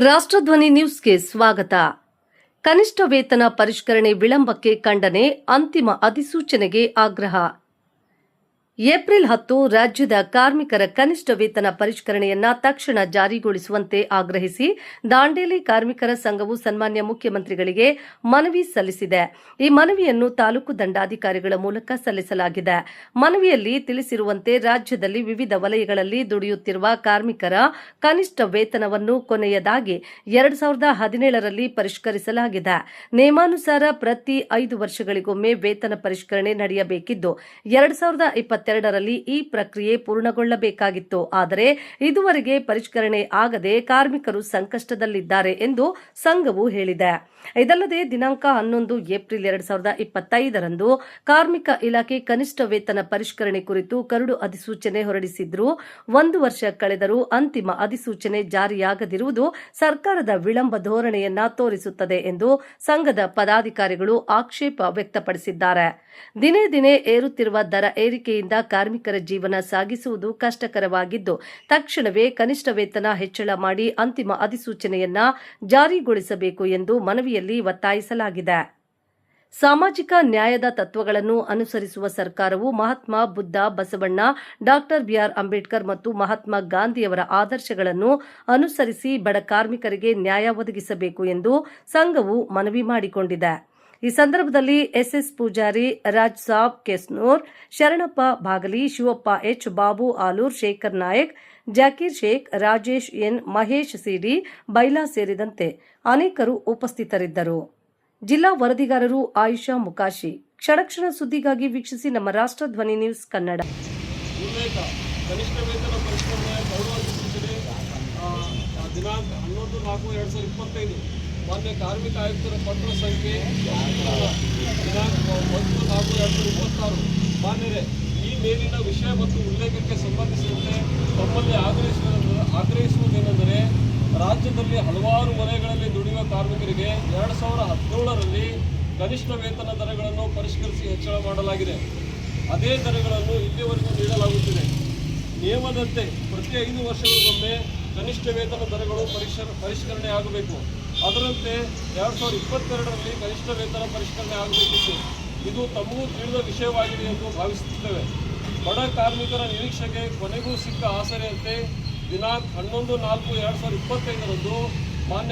ರಾಷ್ಟ್ರಧ್ವನಿ ನ್ಯೂಸ್ಗೆ ಸ್ವಾಗತ. ಕನಿಷ್ಠ ವೇತನ ಪರಿಷ್ಕರಣೆ ವಿಳಂಬಕ್ಕೆ ಖಂಡನೆ, ಅಂತಿಮ ಅಧಿಸೂಚನೆಗೆ ಆಗ್ರಹ. ಏಪ್ರಿಲ್ 10 ರಾಜ್ಯದ ಕಾರ್ಮಿಕರ ಕನಿಷ್ಠ ವೇತನ ಪರಿಷ್ಕರಣೆಯನ್ನ ತಕ್ಷಣ ಜಾರಿಗೊಳಿಸುವಂತೆ ಆಗ್ರಹಿಸಿ ದಾಂಡೇಲಿ ಕಾರ್ಮಿಕರ ಸಂಘವು ಸನ್ಮಾನ್ಯ ಮುಖ್ಯಮಂತ್ರಿಗಳಿಗೆ ಮನವಿ ಸಲ್ಲಿಸಿದೆ. ಈ ಮನವಿಯನ್ನು ತಾಲೂಕು ದಂಡಾಧಿಕಾರಿಗಳ ಮೂಲಕ ಸಲ್ಲಿಸಲಾಗಿದೆ. ಮನವಿಯಲ್ಲಿ ತಿಳಿಸಿರುವಂತೆ ರಾಜ್ಯದಲ್ಲಿ ವಿವಿಧ ವಲಯಗಳಲ್ಲಿ ದುಡಿಯುತ್ತಿರುವ ಕಾರ್ಮಿಕರ ಕನಿಷ್ಠ ವೇತನವನ್ನು ಕೊನೆಯದಾಗಿ 2017ರಲ್ಲಿ ಪರಿಷ್ಕರಿಸಲಾಗಿದೆ. ನಿಯಮಾನುಸಾರ ಪ್ರತಿ 5 ವರ್ಷಗಳಿಗೊಮ್ಮೆ ವೇತನ ಪರಿಷ್ಕರಣೆ ನಡೆಯಬೇಕಿದ್ದು 2022ರಲ್ಲಿ ಈ ಪ್ರಕ್ರಿಯೆ ಪೂರ್ಣಗೊಳ್ಳಬೇಕಾಗಿತ್ತು. ಆದರೆ ಇದುವರೆಗೆ ಪರಿಷ್ಕರಣೆ ಆಗದೆ ಕಾರ್ಮಿಕರು ಸಂಕಷ್ಟದಲ್ಲಿದ್ದಾರೆ ಎಂದು ಸಂಘವು ಹೇಳಿದೆ. ಇದಲ್ಲದೆ ದಿನಾಂಕ 11 ಏಪ್ರಿಲ್ 2025ರಂದು ಕಾರ್ಮಿಕ ಇಲಾಖೆ ಕನಿಷ್ಠ ವೇತನ ಪರಿಷ್ಕರಣೆ ಕುರಿತು ಕರಡು ಅಧಿಸೂಚನೆ ಹೊರಡಿಸಿದ್ರೂ 1 ವರ್ಷ ಕಳೆದರೂ ಅಂತಿಮ ಅಧಿಸೂಚನೆ ಜಾರಿಯಾಗದಿರುವುದು ಸರ್ಕಾರದ ವಿಳಂಬ ಧೋರಣೆಯನ್ನ ತೋರಿಸುತ್ತದೆ ಎಂದು ಸಂಘದ ಪದಾಧಿಕಾರಿಗಳು ಆಕ್ಷೇಪ ವ್ಯಕ್ತಪಡಿಸಿದ್ದಾರೆ. ದಿನೇ ದಿನೇ ಏರುತ್ತಿರುವ ದರ ಏರಿಕೆಯಿಂದ ಕಾರ್ಮಿಕರ ಜೀವನ ಸಾಗಿಸುವುದು ಕಷ್ಟಕರವಾಗಿದ್ದು, ತಕ್ಷಣವೇ ಕನಿಷ್ಠ ವೇತನ ಹೆಚ್ಚಳ ಮಾಡಿ ಅಂತಿಮ ಅಧಿಸೂಚನೆಯನ್ನ ಜಾರಿಗೊಳಿಸಬೇಕು ಎಂದು ಮನವಿಯಲ್ಲಿ ಒತ್ತಾಯಿಸಲಾಗಿದೆ. ಸಾಮಾಜಿಕ ನ್ಯಾಯದ ತತ್ವಗಳನ್ನು ಅನುಸರಿಸುವ ಸರ್ಕಾರವು ಮಹಾತ್ಮ ಬುದ್ಧ, ಬಸವಣ್ಣ, ಡಾ. ಬಿ.ಆರ್. ಅಂಬೇಡ್ಕರ್ ಮತ್ತು ಮಹಾತ್ಮ ಗಾಂಧಿಯವರ ಆದರ್ಶಗಳನ್ನು ಅನುಸರಿಸಿ ಬಡ ಕಾರ್ಮಿಕರಿಗೆ ನ್ಯಾಯ ಒದಗಿಸಬೇಕು ಎಂದು ಸಂಘವು ಮನವಿ ಮಾಡಿಕೊಂಡಿದೆ. ಈ ಸಂದರ್ಭದಲ್ಲಿ SS Pujari, Raj Sab Kesnur, Sharanappa Bagali, Shivappa H, Babu Alur, Shekhar Nayak, Zakir Sheikh, Rajesh N, Mahesh CD, Baila ಸೇರಿದಂತೆ ಅನೇಕರು ಉಪಸ್ಥಿತರಿದ್ದರು. ಜಿಲ್ಲಾ ವರದಿಗಾರರು ಆಯಿಷಾ ಮುಕಾಶಿ. ಕ್ಷಣ ಸುದ್ದಿಗಾಗಿ ವೀಕ್ಷಿಸಿ ನಮ್ಮ ರಾಷ್ಟ್ರಧ್ವನಿ ನ್ಯೂಸ್ ಕನ್ನಡ. ಕನಿಷ್ಠ ವೇತನ ಪರಿಷ್ಕರಣೆ ದಿನಾಂಕ 11/4/2025 ಮಾನ್ಯ ಕಾರ್ಮಿಕ ಆಯುಕ್ತರ ಪತ್ರ ಸಂಖ್ಯೆ ದಿನಾಂಕ 1/4/2026. ಮಾನ್ಯರೇ, ಈ ಮೇಲಿನ ವಿಷಯ ಮತ್ತು ಉಲ್ಲೇಖಕ್ಕೆ ಸಂಬಂಧಿಸಿದಂತೆ ತಮ್ಮಲ್ಲಿ ಆಗ್ರಹಿಸುವುದೇನೆಂದರೆ, ರಾಜ್ಯದಲ್ಲಿ ಹಲವಾರು ವಲಯಗಳಲ್ಲಿ ದುಡಿಯುವ ಕಾರ್ಮಿಕರಿಗೆ 2017ರಲ್ಲಿ ಕನಿಷ್ಠ ವೇತನ ದರಗಳನ್ನು ಪರಿಷ್ಕರಿಸಿ ಹೆಚ್ಚಳ ಮಾಡಲಾಗಿದೆ. ಅದೇ ದರಗಳನ್ನು ಇಲ್ಲಿವರೆಗೂ ನೀಡಲಾಗುತ್ತಿದೆ. ನಿಯಮದಂತೆ ಪ್ರತಿ 5 ವರ್ಷಗಳಿಗೊಮ್ಮೆ ಕನಿಷ್ಠ ವೇತನ ದರಗಳು ಪರಿಷ್ಕರಣೆ ಆಗಬೇಕು. ಅದರಂತೆ 2022ರಲ್ಲಿ ಕನಿಷ್ಠ ವೇತನ ಪರಿಷ್ಕರಣೆ ಆಗಬೇಕಿತ್ತು. ಇದು ತಮಗೂ ತಿಳಿದ ವಿಷಯವಾಗಿದೆ ಎಂದು ಭಾವಿಸುತ್ತೇವೆ. ಬಡ ಕಾರ್ಮಿಕರ ನಿರೀಕ್ಷೆಗೆ ಕೊನೆಗೂ ಸಿಕ್ಕ ಆಸರೆಯಂತೆ ದಿನಾಂಕ 11/4/2025ರಂದು ಮಾನ್ಯ